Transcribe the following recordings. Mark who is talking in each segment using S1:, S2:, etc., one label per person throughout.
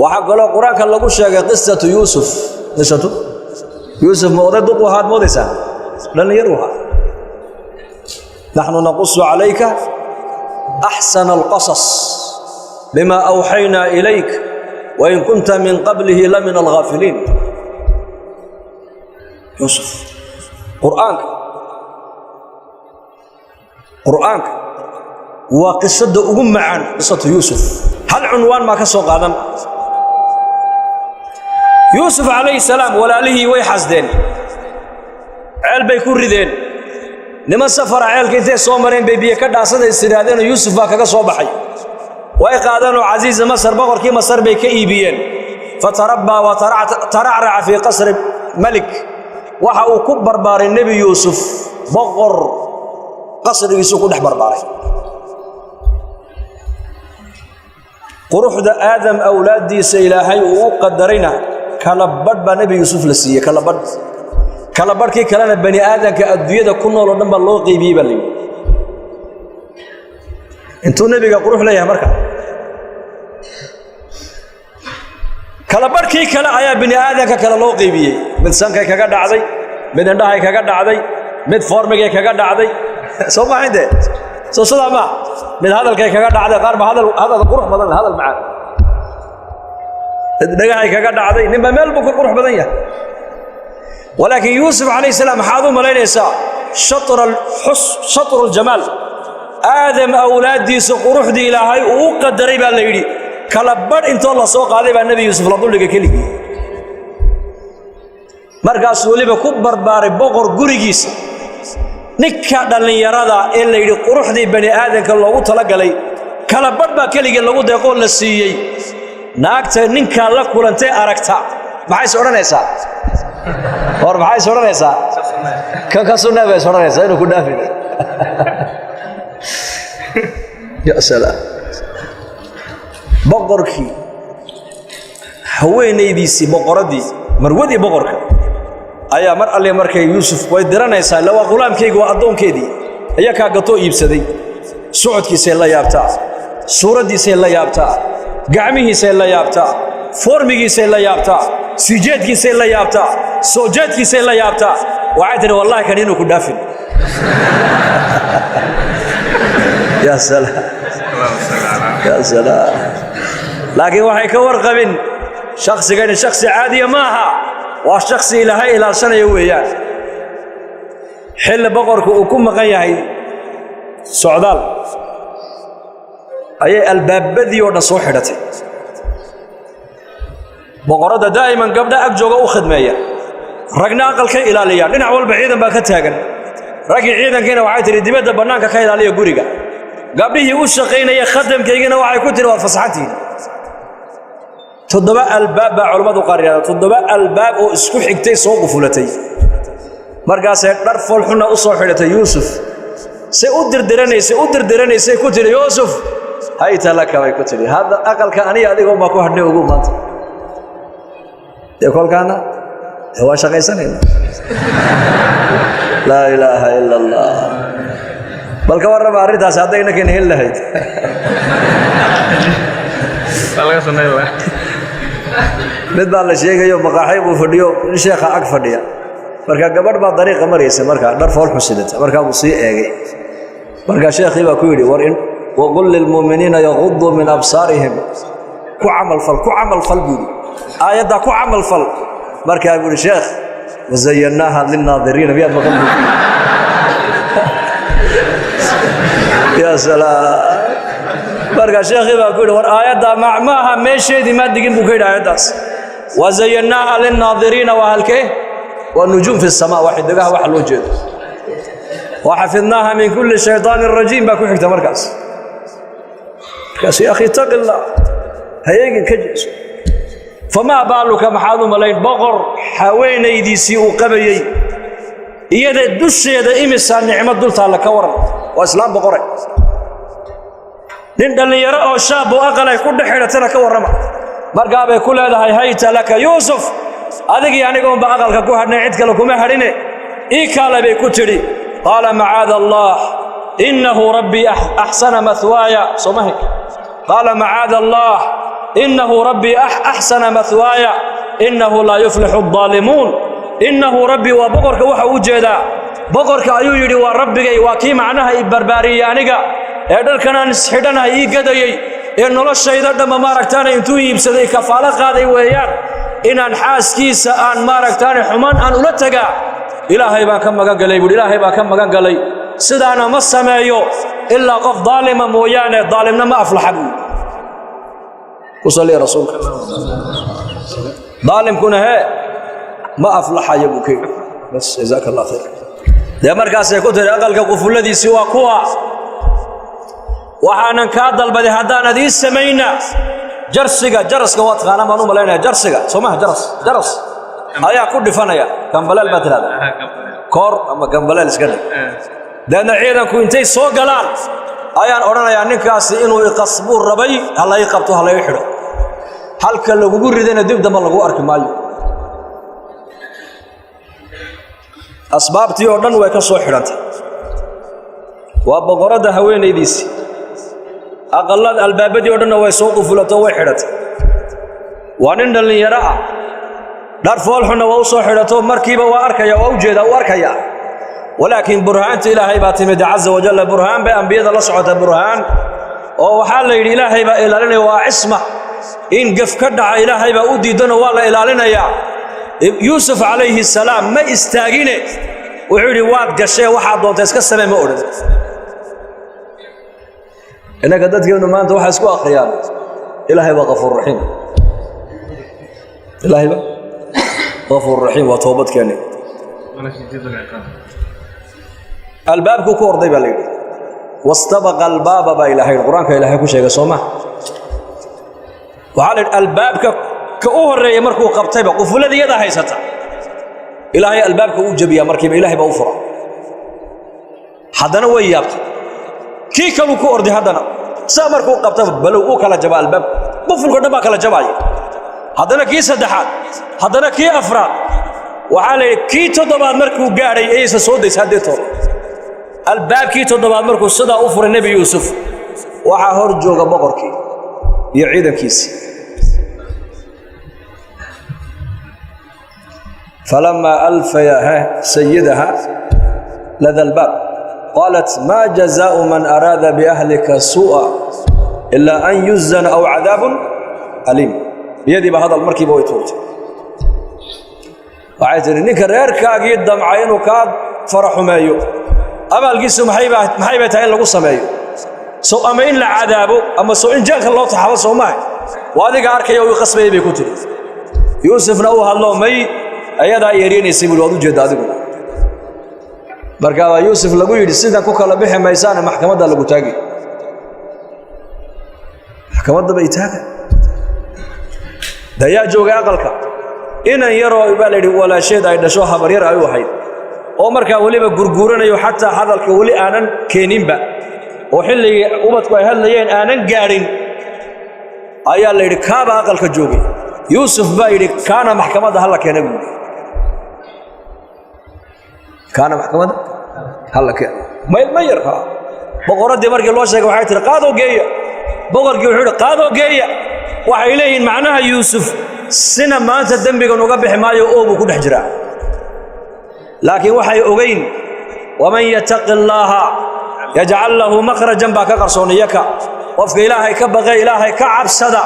S1: وحق له القرآن كان لقول شيء قصة يوسف قصته يوسف موضع دقوا هذا موضع لن يروها نحن نقص عليك أحسن القصص بما أوحينا إليك وإن كنت من قبله لمن الغافلين يوسف قرآنك وقصة أم عن قصة يوسف هل عنوان ما كسو قادم يوسف عليه السلام ولا له ويحسدين عيل بيكون ردين لما سفر عيل كنتي صومرين بيبي كداسد استرادين يوسف باكا سو بخاي way qaadano عزيز مصر بقركي مصر bay ka iibiyeen fatarabba wa tara'ra fi qasr malik waxa uu ku barbaaray nabi yusuf boqor qasrigiisu ku dhex barbaaray quruxda aadam awlaadiisa ilaahay uu qadarina kala badh ba nabi yusuf la siiyay kala badhkii kalena bani aadamka adduunyada ku nool oo dhan ba loo qeybiyay bal intuu nabiga qurux leeyahay marka kala barkii kala ayaa bini aadanka kala loo qeybiyay mid sankay kaga dhacday mid indhahay kaga dhacday mid formigay kaga dhacday soo ma hinde soo salaama mid hadalkay kaga dhacday qaar ba hadal qurux badan hadal macaan dhagahay kaga dhacday ninba meel buu ku qurux badan yahay ولكن يوسف عليه السلام حاضر ملينيسا شطر الجمال آدم أولادي سقروح دي إلهي وقدري بالليلي كلبر إنت الله سوق عليه بالنبي يوسف لا ضل كلي مركز ولي بكبر بار بقر جوريجيس نكا دلني يرادا إلا يدي قروح دي بني آدم كله وطلق عليه كلبر بكلي اللي وده يقول للسيء ناكت نكا لك ولنت أركتا معي سورة نسا اور معي سورة نسا كسرنا بسورة نسا إنه كنا فيه يا سلام بقركي haweenaydiisii boqoradii marwadii boqorka ayaa mar alle markay Yuusuf way diranaysaa lawa qulaamkayga waa adoonkeedii ayaa ka gato iibsaday socodkiisa la yaabtaa suuradiisa la yaabtaa gacmihiisa la yaabtaa formigiisa la yaabtaa sijeedkiisa la yaabtaa soojeedkiisa la yaabtaa waxa wallahi kan inuu ku dhaafin يا سلام يا سلام لكن waxay ka warqabin shakhsigan shakhsi caadi maaha waa shakhsi ilaahay ila sanay weeyaan xil boqorku uu ku maqan yahay socdaal ayay albaabadii oo dhan soo xidhatay boqorada daa'iman gabdha ag jooga u khidmeeya ragna aqalka ilaaliya dhinac walba ciidan baa ka taagan ragii ciidankiina waxay tiri dibadda banaanka ka ilaaliya guriga gabdhihii u shaqeynaya khadamkaygina waxay ku tiri waa fasaxantii toddoba albaab baa culimadu qariyada toddoba albaab oo isku xigtay soo qufulatay markaas ay dhar fool xuna u soo xidhatay Yuusuf si u dirdiranaysay ku tiri Yuusuf hayta laka way ku tiri hada aqalka aniga adiga ma ku hadhnay ugu maanta ee kolkaana waa shaqaysanayna la ilaaha illa allah بل كورنا بعرضها سادينا كن هلا هيد. الله يسلمك الله. بدل الشيء يوم مقاحيب وفيديو الشيخ أكفرديا. مركا قبل ما طريقة مريسة مركا نرفع الحسنة مركا مصيء أجي. مركا شيخ يبقى كويري ورين وقل للمؤمنين يغضوا من أبصارهم. كعمل فل بيدي. آية دا كعمل فل. مركا يقول الشيخ وزيناها للناظرين بيد مقلب. يا سلام بركة شيخي بقول والآيات معها ماشي دي ما تجين بكير آيات وزيناها للناظرين وهلكه والنجوم في السماء واحد دقها واحد الوجود وحفظناها من كل شيطان الرجيم بكون حكت مركز يا أخي اتق الله هيجي كجس فما بالك محاذ ملايين بقر حوين يدي سيء قبيي يدا الدش يدا إمسان نعمة دلت على كورن وإسلام بقرة نندل يرى أو شاب وأقل يكون حيرتنا كورما مرقاب يقول هذا هيت لك يوسف هذا يعني قوم بأقل كوه نعيد كلكم هرينه إيكال بكتري قال معاذ الله إنه ربي أحسن مثواي صمهك قال معاذ الله إنه ربي أحسن مثواي إنه لا يفلح الظالمون إنه ربي وبقرك وحا وجدا بقرك أيو يدي وربك وكي معناها إبرباريانيك إدركنا نسحدنا إيقادي إن الله الشيطان دم ماركتان إنتو يبسدي كفالة قادي ويان إن أنحاس كيس أن ماركتان حمان أن أولتقى إلهي با كم مغان قلي إلهي با كم مغان قلي سدانا ما السمايو إلا قف ظالما مويانا ظالمنا ما أفلح بو وصلي رسولك ظالم كنا هي ما أفلح يبوكي بس جزاك الله خير ده مركز يكون أقل كقفل الذي سوى كوا وحنا كادل بدي هدانا دي سمينا جرس قوات غانا ما نوم لنا جرسك سماه جرس أيا كل فنايا كم بلال بتر هذا كور أما كم بلال إسكندر ده نعيدا كنتي سوق جلال أيا أورنا يعني كاس إنه يقصبور ربي الله يقبته الله يحره هل كله بقول ردنا دب دم الله قوارك مايو أسباب تيوردن ويكسو حرت وبغرد هوين يديس أقلد الباب تيوردن ويسوق فلته وحرت وانن اللي يرى دار فولحنا ووصو حرته مركبه واركيا ووجد واركيا ولكن برهان إلهي باتمد عز وجل برهان بأنبياء الله سبحانه برهان وحال إلهي با إلالنا وعصمة إن قف كدع إلهي با أودي دون والله إلالنا يا يوسف عليه السلام ما استاغينه وحوري واد قشي واحد دوت اسك السماء ما أورد إنك قدت كيف ما أنت واحد اسكو أخريان إلهي با غفور رحيم إلهي با غفور رحيم وتوبت كاني الباب كور ضيب عليه واستبق الباب با إلهي القرآن كإلهي كو شيء سوما وعلى الباب كأوهر يمركو قبطيبا قفل الذي يدا هيستا إلهي الباب كأوجبيا مركب إلهي بأوفرا حدنا ويابت كي كانوا كوردي حدنا سامركو قبطيبا بلو أوكلا جبا الباب قفل قدما كلا جباي حدنا كي سدحات حدنا كي أفراد وعلى كي تضبع مركو قاري إيسا سودي ساديتو الباب كي تضبع مركو صدا أوفر النبي يوسف وحاهر جوغا بقركي يعيد كيسي فلما ألفيها سيدها لدى الباب قالت ما جزاء من أراد بأهلك سوءا إلا أن يزن أو عذاب أليم بيدي بهذا المركب ويتوت وعايزين إنك ريركا جيد دمعين وكاد فرح مايو أما القسم محيبة هاي لقصة مايو سو أما إن لعذابه أما سو إن جاك الله تحفظ سو معي وهذا قارك يوي قسمه بيكوتري يوسف نوها الله مي أيضا يرين يسيب الوضوء جداد مركب يوسف لقوا يرسيدا كوكا لبيح ميسان محكمة ده لقوا تاجي محكمة ده بيتاجي ده يا جوجا أقلك إن يرى يبالي ولا شيء ده يدشوها برير أي واحد أو مركب ولي بجرجورنا يحتى هذا الكولي أنا كينين بقى وحلي وبتكو هالليين أنا قارن أيا اللي ركاب أقلك جوجي يوسف بايري كان محكمة ده هلا كان يقول كان محكمة هلا كان ما يرفع بقرة دي مركي الله شيء وحيد قادوا جيا بقر جوحيد قادوا جيا وحيلين معناها يوسف سنة ما أنت الدم بيكون وقبل حماية أوبو كل حجرة لكن وحي أوجين ومن يتق الله يجعل له مخرجا باك قرصونيك وفق إلهي كبغي إلهي كعب صدى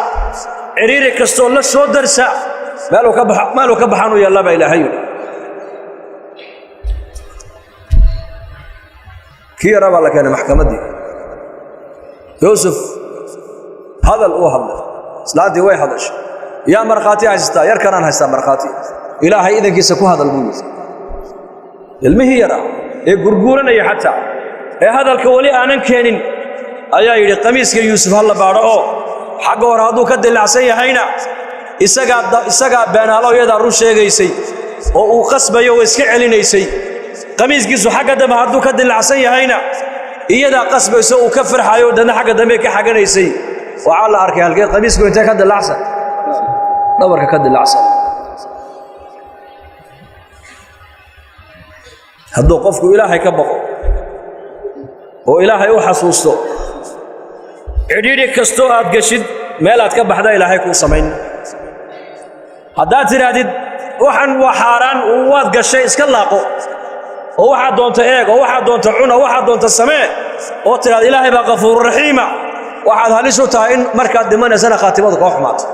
S1: عريري كستول لسو درسا مالو كبحانو يلا با إلهي كي ربا لك أنا محكمة دي يوسف هذا الأوهم سلاتي وي حدش يا مرخاتي عزيزتا يركنان هستا مرخاتي إلهي إذن كيسكو هذا الموت المهي يرى قرقورنا حتى هذا الكولي أنا كينين أيا يدي قميص يوسف هلا بارو حق ورادو كدل عسيه هينا إسقى بين الله يدا روش يجيسي وقصبه يوسك علينيسي قميص جزو حق دم هادو كدل عسيه هينا يدا قصبه يسوي وكفر حيو دنا حق دمك حق نيسي وعلى أركي هالك قميص كنت كدل عسل دورك كدل عسل هادو قفكو إلهي كبقو وإلهي وحصوصه عديدي كستو آد قشد meelaad ka baxda ilaahay kuu samayn haddaad tidhaahdid waxaan waa xaaraan waad gashay iska laaqo oo waxaad doonta eeg oo waxaad doonta cun oo waxaad doonta samee oo tidhaahda ilaahay baa qafuur raxiima waxaad halis u tahay in markaad dhimanaysana khaatimadu kaa xumaato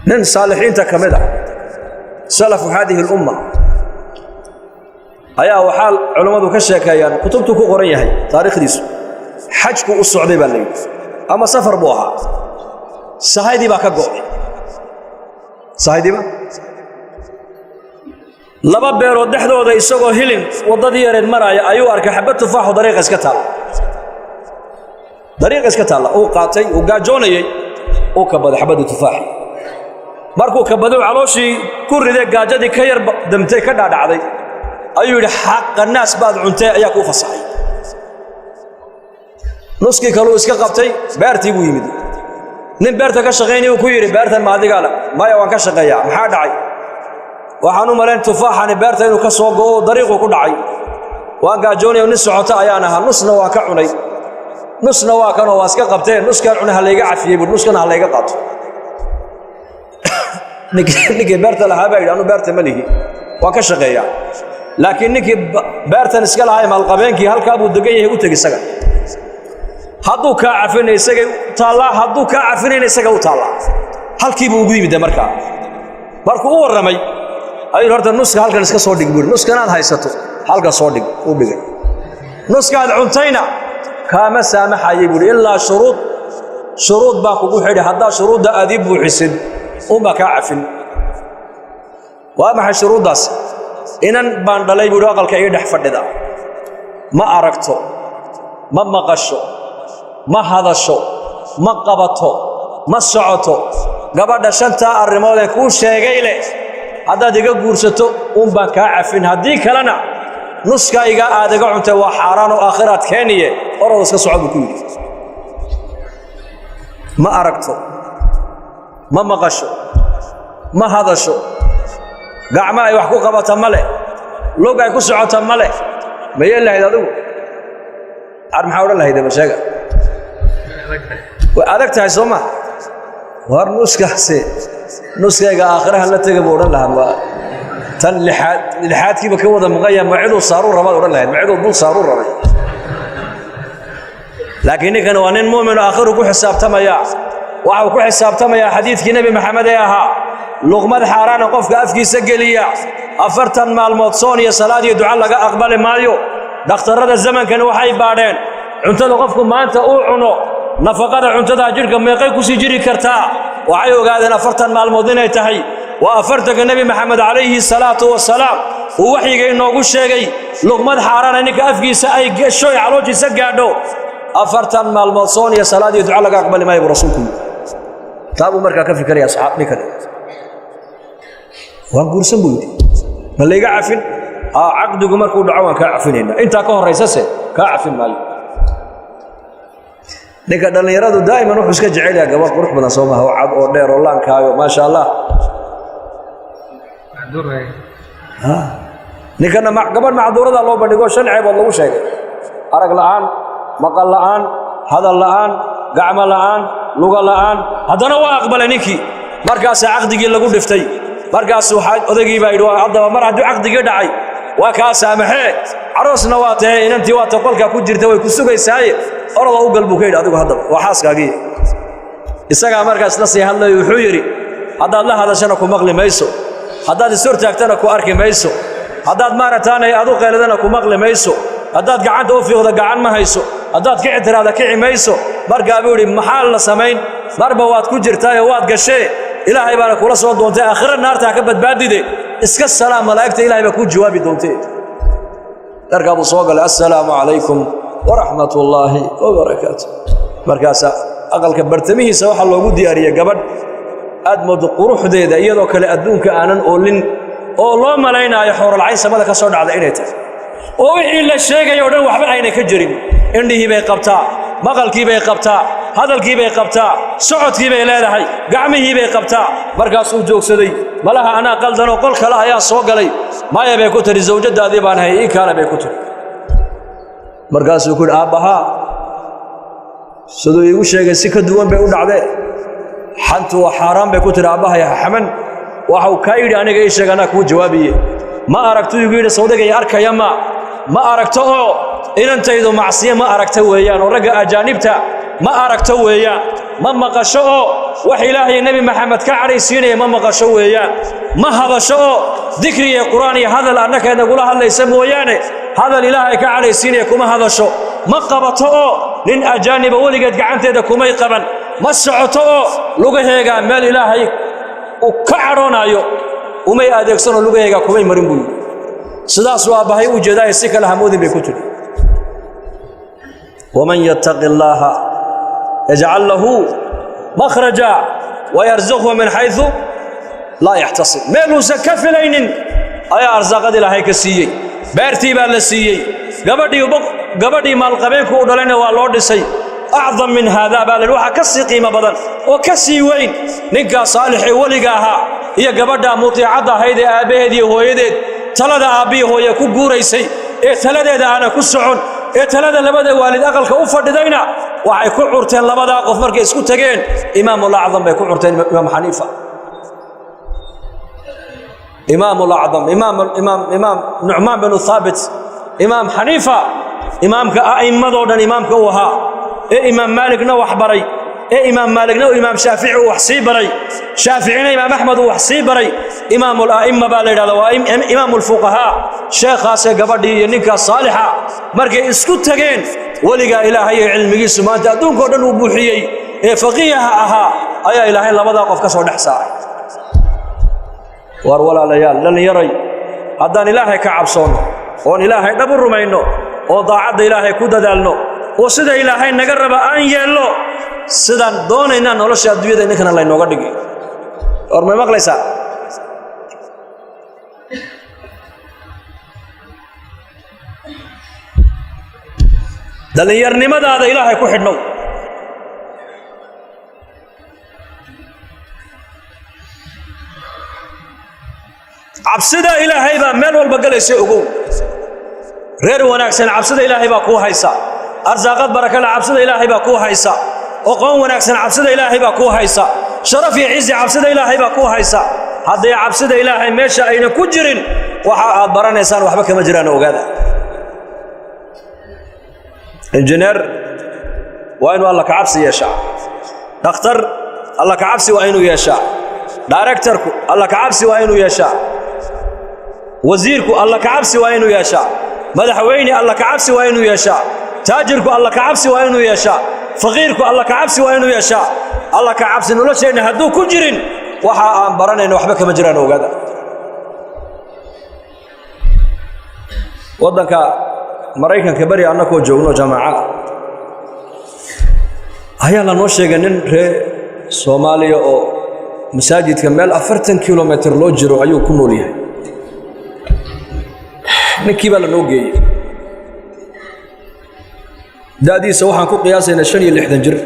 S1: nin saalixiinta ka mid ah salafu haadihi lumma ayaa waxaa culammadu ka sheekeeyaan kutubtu ku qoran yahay taariikhdiisu xajku u socday baa layidhi ama safar buu ahaa sahaydii baa ka go'day sahaydiiba laba beerood dhexdooda isagoo hilin waddadii yareed maraya ayuu arkay xabad tufaaxu dariiqa iska taalla uu qaatay uu gaajoonayey uu kabaday xabadii tufaaxi markuu kabaduu calooshii ku riday gaajadii ka yar damtay ka dhaadhacday ayuu yidhi xaqa naas baad cuntay ayaa kuu fasaxay nuskii kaluu iska qabtay beertii buu yimid nin beerta ka shaqaynay uu ku yidhi beertan ma adigaa le maya waan ka shaqeeyaa maxaa dhacay waxaan u malayn tufaaxani beerta inuu ka soo go'o dariiquu ku dhacay waan gaajoonayo nin socota ayaan ahaa nusna waan ka cunay nusna waa kanoo waa iska qabteen nuskaan cuna ha layga cafiyey buu nuskana ha layga qaato ninkii beerta lahaa baa yidhi anu beerta ma lihi waan ka shaqeeyaa laakiin ninkii beertan iska lahaa maalqabeenkii halkaa buu degan yahay u tegi isaga hadduu kaa cafinay isagay taallaa hadduu kaa cafinayna isaga u taallaa halkii buu ugu yimidde markaa markuu u warramay ayuu horta nuska halkan iska soo dhig buuri nuskanaad haysato halka soo dhig u dhigay nuskaad cuntayna kaama saamaxayay buuri ilaa shuruud baa kugu xidhi haddaa shuruudda aad ii buuxisid unbaa kaa cafin waa maxay shuruuddaas inan baan dhalay buuhi aqalka ii dhex fadhida ma aragto ma maqasho ma hadasho ma qabato ma socoto gabadha shantaa arrimoodee kuu sheegay leh haddaad iga guursato unbaan kaa cafin haddii kalena nuskayga aad iga cuntay waa xaaraan oo aakhiraad keeniye orada iska soco buu ku yidhi ma aragto ma maqasho ma hadasho gacmo ay wax ku qabata ma leh log ay ku socota ma leh ma yeel lahayd adigu ar maxaa odhan lahayd ma sheega way adag tahay soo ma war nuskayga aakhirahan la tega buu odhan lahaa ma tan lixaadkiiba ka wada maqanya ma ciduu saaruu rabaad odhan lahayd ma ciduu dul saaruu rabay laakiin ninkan waa nin muumin aakhiru ku xisaabtamaya waxuu ku xisaabtamayaa xadiidkii nebi maxamed ee ahaa luqmad xaaraana qofka afkiisa geliya 40 maalmood soon iyo salaad iyo duca laga aqbali maayo dhakhtarrada zamankani waxay baadheen cuntada qofku maanta uu cuno nafaqada cuntada jirka meeqay ku sii jiri kartaa waxay ogaadeen 40 maalmood inay tahay waa 40ka nebi maxamed calayhi salaatu wasalaam uu waxyiga inoogu sheegay luqmad xaaraana ninka afkiisa ay gasho ee caloojiisa gaadho 40 maalmood soon iyo salaad iyo duca laga aqbali maayo rasuulku taabuu markaa ka fikiraya saxaabni kale waan guursan buu yidhi ma layga cafin caqdigu markuu dhaco waan kaa cafinaynaa intaa ka horraysase kaa cafin maayo ninka dhallinyaradu daa'iman wuxuu iska jecel yahay gabadh qurux badan soo maaha oo cad oo dheer oo laankaayo maasha allah ninkana gabadh macduurada loo bandhigo 5 ceebood lagu sheegay arag la'aan maqal la'aan hadal la'aan gacmo la'aan luga la'aan haddana waa aqbalay ninkii markaasaa caqdigii lagu dhiftay markaas waxaa odaygii baa yidhi haddaba mar hadduu caqdigii dhacay waa kaa saamaxee caroosna waa tahay inantii waa ta qolkaa ku jirta way ku sugaysaaye orada u gal buu ka yidhi adigu haddaba waa xaaskaagii isagaa markaas la sii hadlayo wuxuu yidhi haddaad la hadashana ku maqli mayso haddaad ishortaagtana ku arki mayso haddaad maarataanay adu qeyladana ku maqli mayso haddaad gacanta u fiiqda gacan ma hayso haddaad kici tiraahda kici mayso markaa buu yidhi maxaa la samayn marba waad ku jirtaayo waad gashee ilaahay baana kula soo doontay aakhira naarta ka badbaadide iska salaam malaa'igta ilaahay baa ku jawaabi doontay darka buu soo galay assalaamu calaykum waraxmatullaahi wabarakaatuh markaas aqalka bartamihiisa waxaa loogu diyaariyey gabadh aad moodo quruxdeeda iyadoo kale adduunka aanan oolin oo loo malaynaayo xooralcayn samada ka soo dhacda inay tahay oo wixii la sheegay oo dhan waxba ayna ka jirin indhihii bay qabtaa maqalkii bay qabtaa hadalkii bay qabtaa socodkii bay leedahay gacmihii bay qabtaa markaasuu joogsaday malaha anaa qaldanoo qol kale ayaa soo galay maya bay ku tiri zawjadaadii baan hayay ii kaale bay ku tiri markaasuu ku yidhi aabbahaa siduu iigu sheegay si ka duwan bay u dhacdee xantu waa xaaraan bay ku tidhi aabbahaya xaman waxa uu kaa yidhi aniga ii sheeg anaa kuu jawaabiye ma aragtu igu yidhi sawdagay arkaya ma aragto oo inantaydu macsiye ma aragta weeyaan oo ragga ajaanibta ma aragto weeyaan ma maqasho oo wax ilaahay nabi maxamed ka cadhaysiinaya ma maqasho weeyaan ma hadasho oo dikri iyo quraan iyo hadal annaka nagula hadlaysa mooyaane hadal ilaahay ka cadhaysiinaya kuma hadasho ma qabato oo nin ajaaniba weligeed gacanteeda kumay qaban ma socoto oo lugaheega meel ilaahay u ka cadhoonayo umay adeegsanoo lugaheega kumay marin buu sidaasuu aabbahay u jeedaa si kale hamoodin bay ku tiri waman yattaqi llaaha yajcal lahu makhraja wayarzuqhu min xaysu laa yaxtasib meeluusan ka filaynin ayaa arsaaqad ilaahay ka siiyey beertii baa la siiyey gabadhii maalqabeenku u dhalayna waa loo dhisay acdam min haadaa baa la waxa ka sii qiimo badan oo ka sii weyn ninkaa saalixee weliga ahaa iyo gabadhaa mutiicadda ahayd ee aabbaheed iyo hooyadeed talada aabbihi hooye ku guuraysay ee taladeeda aana ku socon ee talada labada waalid aqalka u fadhidayna waxay ku curteen labadaa qof markay isku tageen imaamul acdam bay ku curteen imaam xaniifa imaamul acdam imaam nucmaan binu thaabit imaam xaniifa imaamka a'immadoo dhan imaamka u ahaa ee imaam maaligna wax baray ee imaam maaligna imaam shaafici uu wax sii baray shaaficina imaam axmed uu wax sii baray imaamul a'imma baa la yidhahdaa waa imaamul fuqahaa sheekhaasee gabadhii iyo ninkaas saalixa markay isku tageen weligaa ilaahay ee cilmigiisu maanta adduunkao dhan uu buuxiyey ee faqiiha ahaa ayaa ilaahay labadaa qof ka soo dhex saaray war walaalayaal dhallinyaray haddaan ilaahay ka cabsoonno oon ilaahay dhab u rumayno oo daacadda ilaahay ku dadaalno oo sida ilaahay naga raba aan yeelno sidaan doonaynaa nolosha adduunyada ninkana laynooga dhigi war may maqlaysaa dhallinyarnimadaada ilaahay ku xidhnow cabsida ilaahay baa meel walba galaysa ogow reer wanaagsan cabsida ilaahay baa kuu haysa arsaaqad barakala cabsida ilaahay baa kuu haysa oqoon wanaagsan cabsida ilaahay baa kuu haysa sharaf iyo cizi cabsida ilaahay baa kuu haysa hadday cabsida ilaahay meesha ayna ku jirin waxa aad baranaysaan waxba kama jiraan ogaada injineer waa inuu alla ka cabsi yeeshaa dhakhtar alla ka cabsi waa inuu yeeshaa directorku alla ka cabsi waa inuu yeeshaa wasiirku alla ka cabsi waa inuu yeeshaa madaxweyne alla ka cabsi waa inuu yeeshaa taajirku alla ka cabsi waa inuu yeeshaa faqiirku alla ka cabsi waa inuu yeeshaa alla ka cabsi nolosheenna hadduu ku jirin waxa aan baranayno waxba kama jiraan ogaada waddanka maraykanka beri annakoo joogno jaamacada ayaa lanoo sheegay nin reer soomaaliya oo masaajidka meel 40 kilomitir loo jiro ayuu ku nool yahay ninkii baa lanoo geeyey da'diisa waxaan ku qiyaasaynaa 65 jir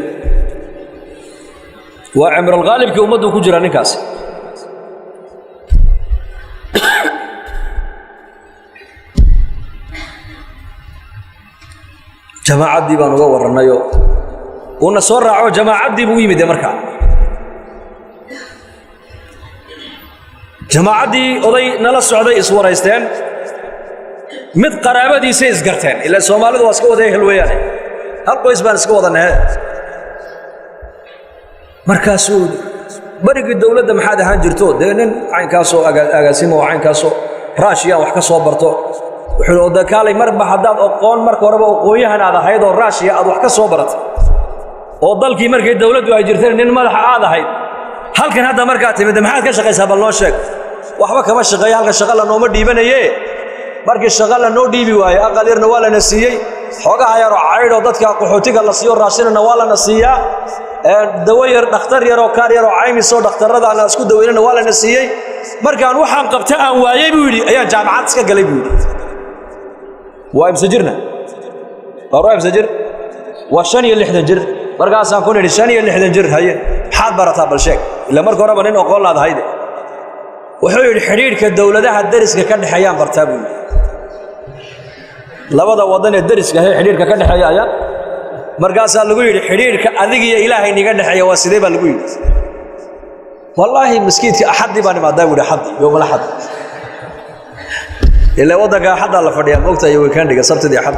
S1: waa cimral qaalibkii ummaddu ku jira ninkaasi jamaacaddii baan uga warrannayoo uuna soo raaco jamaacaddii buu u yimid markaa jamaacaddii oday nala socday iswaraysteen mid qaraabadiisay isgarteen ilaa soomaalidu waa iska wada ehel weeyaane hal qoys baan iska wadanahe markaasuu barigii dowladda maxaad ahaan jirto dee nin caynkaasoo agaasimo oo caynkaasoo raashiyaan wax ka soo barto wuxuu odakaalay marba haddaad oqoon marka horeba aqoonyahan aad ahayd oo raashiya aad wax ka soo baratay oo dalkii markii dowladdu ay jirteen nin madaxa aad ahayd halkan hadda markaad timid maxaad ka shaqaysaa bal noo sheeg waxba kama shaqeeya halka shaqa la nooma dhiibanaye markii shaqa la noo dhiibi waaye aqal yarna waa lana siiyey xoogaha yaroo caydhoo dadka qaxootiga la siiyo raashinana waa lana siiyaa dawo yar dhakhtar yaroo kaar yaroo caymisoo dhakhtarrada aan isku daweynana waa lana siiyey markaan waxaan qabta aan waayey buu yidhi ayaan jaamacad iska galay buu yidhi waa imse jirna waa imse jir waa 65 jir markaasaan ku nidhi 65 jir haye maxaad barataa bal sheeg ila marka horeba nin oqoon laad hayde wuxuu yidhi xidhiidhka dowladaha dariska ka dhexeeyaan bartaa buu yidhi labada wadan ee dariska ah xiriirka ka dhaxeeya ayaa markaas lagu yiri xiriirka adiga iyo Ilaahay niga dhaxeeya waa sidee baa lagu yiri wallahi miskiidka axadii baan imaaday wada axadii yoom al-ahad ila wadaga axad la fadhiya waqtiga weekendiga sabtida axad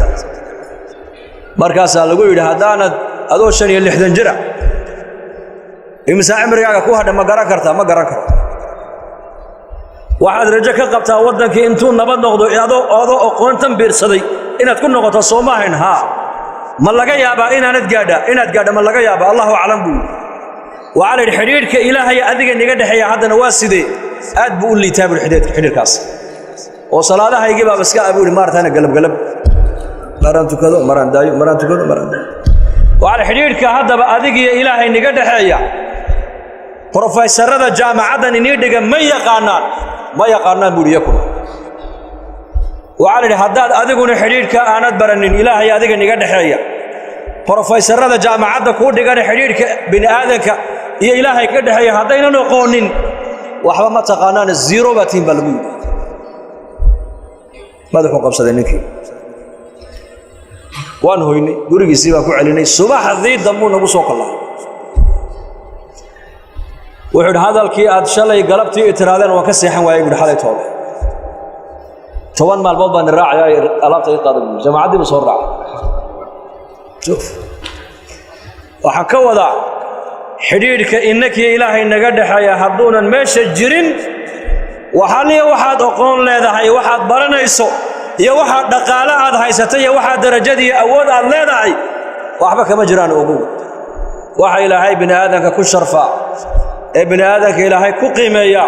S1: markaas lagu yiri hadaanad adoo 65 jira imisa cimrigaaga ku hadha ma garan kartaa waxaad rajo ka qabtaa wadankii intuu nabad noqdo adoo aqoontan biirsaday inaad ku noqoto Soomaaliya ha ma laga yaabaa inaad gaadha ma laga yaabaa Allahu a'lam buu وعلى الحرير كإلهي أذيك نجده يا حدنا واسدة أدب اللي تابع الحرير كاس وصلاة هاي يجيبها بس كأبو المارة أنا قلب مران تكذا مران دايو مران تكذا مران دايو وعلى الحرير كهذا أذيك يا إلهي نجده يا بروفيسور هذا جامعة نيجده ما يقارنان بوريكم وعلى الحداد أذيك الحرير كأنا برن إلهي أذيك نجده يا بروفيسور هذا جامعة كود نجده الحرير بين آذك يا إلهي كده هي هذين نقولين وحنا ما تقانان الزيرو باتين بالمود ماذا حكم صدقني وان هويني قولي سيبا كوعليني صباح الذي دمونا بسوق الله وحد هذا الكي أدشالي قلبتي اترادين وكسيحن ويقول حالي طوله طوان مع البابا نراعي ألابتي قادم جماعة دي بصور راعي شوف وحكوا ذا حريرك إنك يا إلهي نجد حياة حدونا ماشى الجرين وحالي واحد أقول له ذا هي واحد برنا يسوع يا واحد دقالة هذا هي ستة واحد درجة دي أول الله ذا هي وحبك مجران أبوه واحد إلهي بن آدم كل شرفاء ابن آدم إلهي كقيمة يا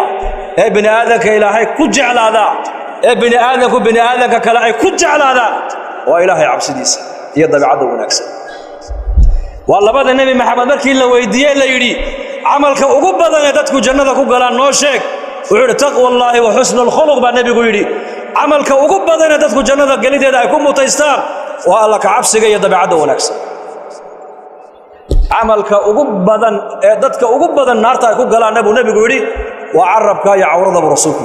S1: ابن آدم إلهي كجعل هذا ابن آدم كلاهي كجعل هذا وإلهي عبسديس يضرب عدو ونكسر والله بعد النبي محمد مركي إلا ويديه إلا يري عملك أقبضا يدتك جنة كقلان نوشك وعلى تقوى الله وحسن الخلق بعد النبي يقول لي عملك أقبضا يدتك جنة قليل هذا يكون متيستار والله كعبسك يضرب عدو ونكسر عملك أقبضا يدتك أقبضا النار تكون قلان النبي يقول لي وعربك يا عورض برسولك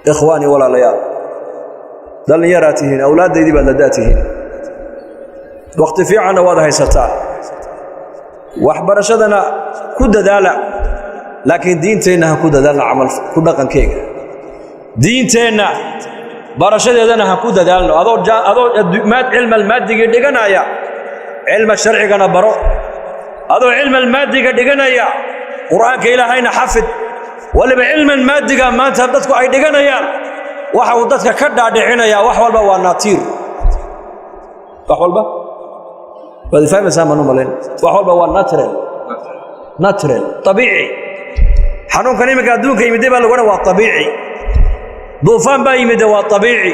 S1: إخواني ولا ليال دل يراتهن أولاد دي بلداتهن وقت في عنا واضح يستطيع وحبرشدنا كود دالع لكن دينتنا كود دالع عمل كود قن كيك دينتنا برشدنا كود دالع هذا ماد علم المادي دقنا يا علم الشرع كنا برو هذا علم المادي دقنا يا قرآن كإلهينا حفظ ولا بعلم المادي ما تبدتكم أي دقنا يا وحودتك كدا دعنا يا وحول بواناتير وحول با بدي فاهم سامنو مالين وحول بوان ناترل طبيعي حنون كان يمك أدونك يمدي بالغنا والطبيعي دوفان با يمدي والطبيعي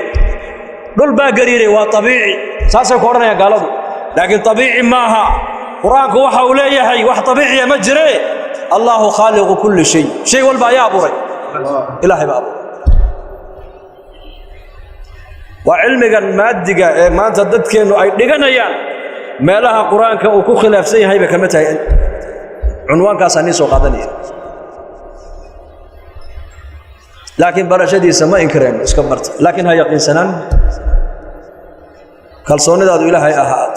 S1: دول با قريري والطبيعي ساسا كورنا يا قالوا لكن طبيعي ماها قرآنك وحوليه هي وح طبيعي مجري الله خالق كل شيء والبا يا أبوري إلهي بابو وعلمك المادي ما أنت ضدك إنه أي دقنيان ما لها قرآنك وكو خلاف سي هاي بكمتها عنوان كاساني سوق هذا لكن برشدي سما إنكرين اسكبرت لكن هاي يقين سنان خلصوني ذا إلهي أحد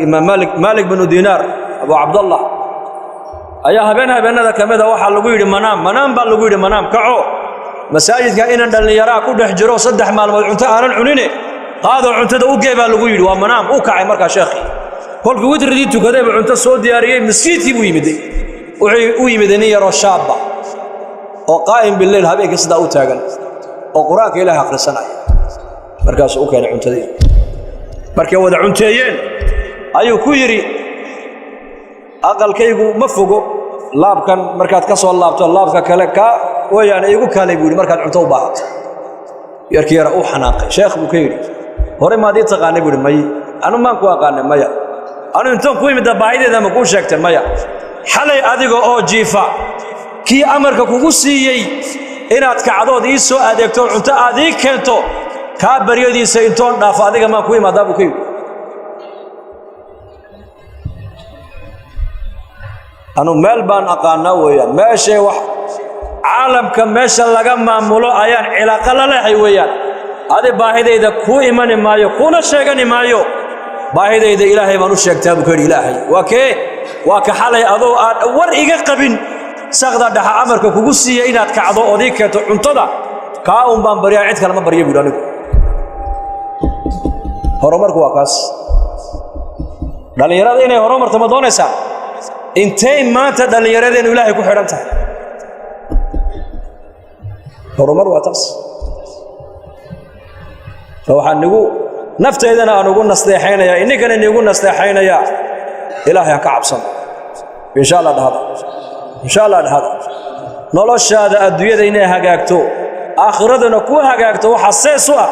S1: إمام مالك بن دينار أبو عبد الله أيها بينها ذا كمذا واحد لقيد منام باللقيد منام كعو مساجد كائنا اللي يراه كل حجرو صدح مال عنتا أنا عنينه هذا عنتا ده وجيب اللقيد ومنام وكعي مركا شيخي كل قوت رديتو كذا عنتا صوت دياريه مسيتي ويمدني يرى شابة وقائم بالليل هبيك صدا وتاجن وقراك إلى آخر السنة مركز أوكي عنتا دي مركز وضع عنتين أيو كويري أقل كيجو مفوقو لاب كان مركز كسر لاب ككلكا ويعني يقول كان يقول مركز عنتو بعض يركي يرى حناقي شيخ بكيري هوري ما دي تقاني يقول ماي أنا ما كوا قاني مايا أنا أنتم كوي متى بعيد إذا ما كون شكت مايا حلي أديكو أو جيفا كي أمرك كوكوسيي إن أتكعدود إيسو أديكتور عنتا أديك كنتو كابريو دي سينتون نافاديك ما كوي ما دابو كيو أنا ملبان أقانا ويا ماشي عالم كماشي لقى معمولو أيان علاقة لا حيويا هذه باهدة إذا كو إيمان مايو كونا شيئا مايو باهدة إذا إلهي ما نشيك تابو كري إلهي وكحالي أضو ورئيق قبن ساقدا دحا عمرك كوكوسي إناد كعضو أوديك انتظى كاوم بان بريا عيد كلمة بريا بيدانك هرمرك واقاس دليراد إنه هرمر تمدونيسا intay maanta dhalinyaradeenu ilaahay ku xidhan tahay horumar waa taas waxaan nagu nafteedana aan ugu nasteexaynaya inagana nagu nasteexaynaya ilaahay ka cabsan insha Allah dhahada noloshaada adduunyada inay hagaagto aakhiradana ku hagaagto waxa sees u ah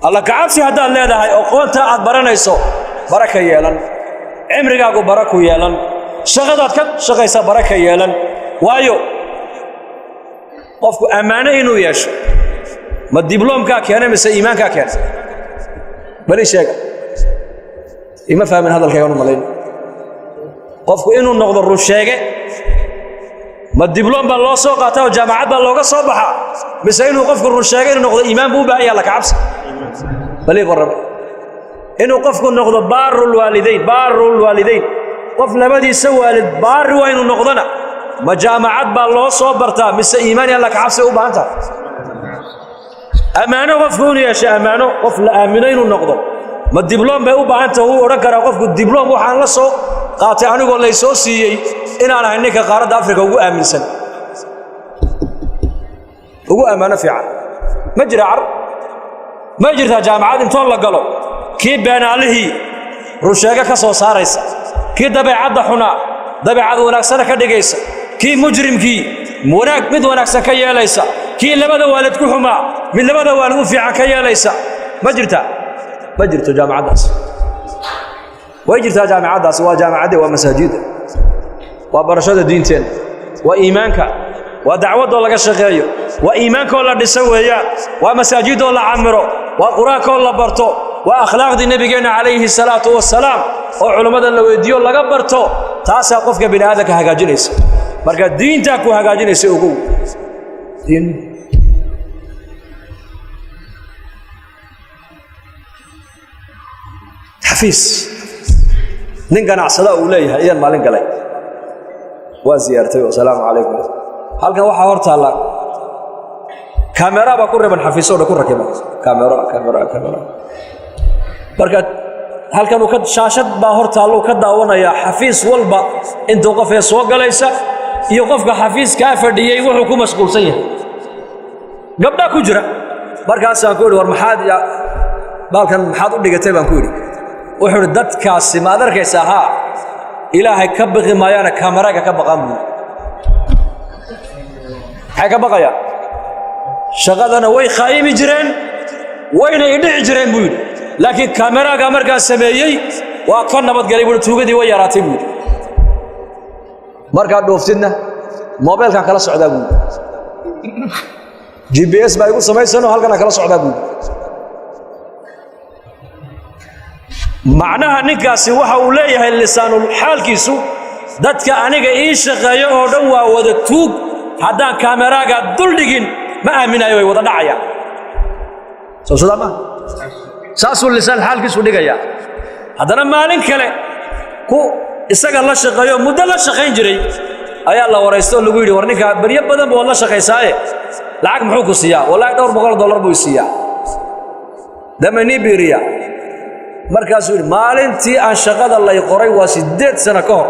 S1: Allah ka cabsi haddaad leedahay oo qoonta aad baranayso baraka yeelan عمرك بركة يالن شغلات كم شغيسة بركة يالن وايو قفك أمانة إنه يش ما الدبلوم كأنا مثل إيمان كأنا بلي شيء إما فاهم من هذا الكلام مالين قفك إنه نقدر الرشاقة ما الدبلوم بالله سوقته وجامعة بالله صباحا مثل إنه قفك الرشاقة إنه نقدر إيمان بو بقى يلا كعبس بلي برب إنه قفكم نقض بار الوالدين قف لبدي سوى البار وإنه نقضنا مجامعات بالله صبرتها مس إيمان يلا كعبس وبانتا أمانة قفكون يا شيء أمانة قف لآمنين النقض ما الدبلوم بقى وبانتا هو ركر قفك الدبلوم وحان لصو قاطعني يقول لي سوسي إن أنا هنيك قارة أفريقيا هو آمن سن هو أمانة فعل مجرى عرب ما جرتها جامعات انتو الله قالوا كي بين عليه رشاقة كسو ساريسا كي دبيعة حنا دبيعة وناكسنا كدقيسا كي مجرم كي مناك مد وناكسا كيا ليسا كي لبدا والد كحما من لبدا والد في عكيا ليسا ما جرت جامعة داس ويجرتها جامعة داس وجامعة دي ومساجد وبرشاد الدينتين وإيمانك ودعوة الله كشغيو وإيمانك الله دسويا ومساجد الله عمره وقرآنك الله برتو وأخلاق دي نبينا عليه الصلاة والسلام وعلماء الله ويديو الله برتو تاسع قفك بين هذا كهجاجنيس مركز الدين تاكو هجاجنيس أقول دين حفيز ننقنا عصدا أوليها إيان ما لنقلي وزيارتي والسلام عليكم هل كان واحد ورطة الله كاميرا بكون ربنا حفيزه ونكون ركبه كاميرا marka halkan uu ka shaashad baa hortaalo ka daawanaya xafiis walba intuu qof ee soo galaysa iyo qofka xafiiska fadhiyay wuxuu ku mashquulsan yahay gabdha ku jira markaas aan ku yiri war maxaad u dhigatay baan ku yiri wuxuu dadkaasi ma adarkaysa ha ilaahay ka baqi maayana kaamaraga ka baqan hay ka baqaya shaqadana way khaayimi jireen wayna idhici jireen buu yiri لكن كاميرا كان سميي وكان نبض قريب توجدي ويراتي بود مركا دوفتنا موبايل كان كلا سعدا بود GPS بايقول سميسنو هل كان كلا سعدا بود معناها نكاسي waxa uu leeyahay lisaanul xaalkiisu dadka aniga ii shaqeeyo oo dhan waa wada tuug hadaan kaamiraaga dul dhigin ma aaminayo way wada dhacaya soo salaama ساسو اللسان حالك سوديقيا هذا مالين كله كو isaga la shaqeeyo muddo la shaqeyn jiray ayaa la wareysto lagu yiri warninka bariya badan buu la shaqeysaaye lacag muxuu ku siiyaa wallahi $200 buu siiyaa damani biriya markaas uu maalintii aan shaqada la qoray waa 8 sano ka hor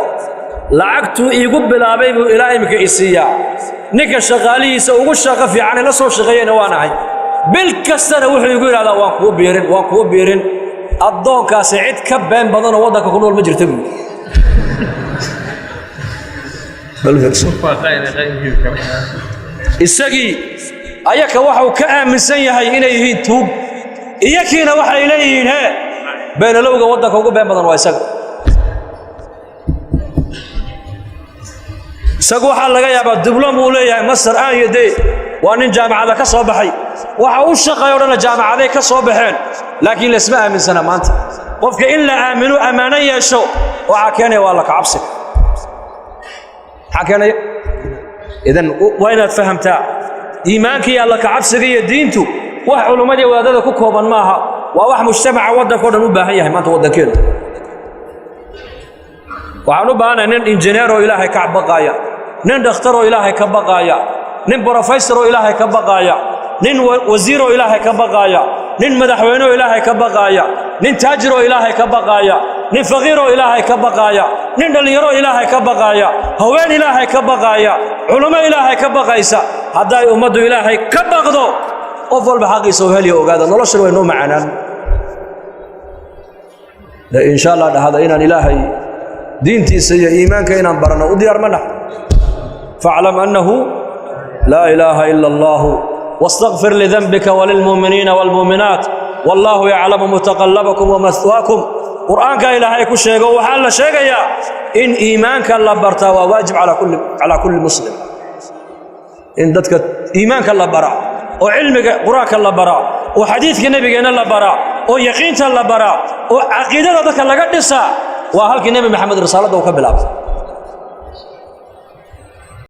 S1: lacagtu iigu bilaabay buu ilaa imika isiiyaa ninka shaqaalihiisa ugu shaqo fiican la soo shaqeeyay waanahay بالكسر وحي يقول هذا وانكو بيرن الضوء كاسعد كبين بدن وضعك كنول مجرى تبي السقي أيك وحو كأمن سيء هاي إنه يهين توب إياك هنا وحي إليه ها بين لوجا وضعك وبين بدن وايسق سقوا حال لقيا بعد دبلوم وليه مصر يدي وأن جامعة كصباحي وحوش شقيورنا جامعة كصباحين لكن اسمها من سنة ما أنت قفك إلا آمنوا أمانية شو وعكاني والله كعبسك حكاني إذن وين فهمتها إيمانك يا الله كعبسي دينتو وعلماء وهذا كوكوبا معها وواح مجتمع ودا كودا نباهيه ما تودا كده وعنو بانا نين انجينيرو إلهي كعبقايا نين دكتورو إلهي كبقايا نين بروفيسورو إلهي كبقايا نين وزيرو إلهي كبقايا نين مدحوينو إلهي كبقايا نين تاجرو إلهي كبقايا نين فقيرو إلهي كبقايا نين دليرو إلهي كبقايا هوين إلهي كبقايا علماء إلهي كبقايسا هداي أمدو إلهي كبقدو أفضل بحقي سوهلي وقادا نرشر وينو معنا إن شاء الله هذا إنا إلهي دينتي سي إيمانك إنا برنا وديار منح فاعلم أنه لا إله إلا الله واستغفر لذنبك وللمؤمنين والمؤمنات والله يعلم متقلبكم ومثواكم قرآنك إلهي كل شيء وحال شيء إن إيمانك الله برتا وواجب على كل مسلم إن دتك إيمانك الله برا وعلمك قرآنك الله برا وحديثك النبي الله برا ويقينك الله برا وعقيدتك الله قدسا وهلك النبي محمد رسالته وكبلاب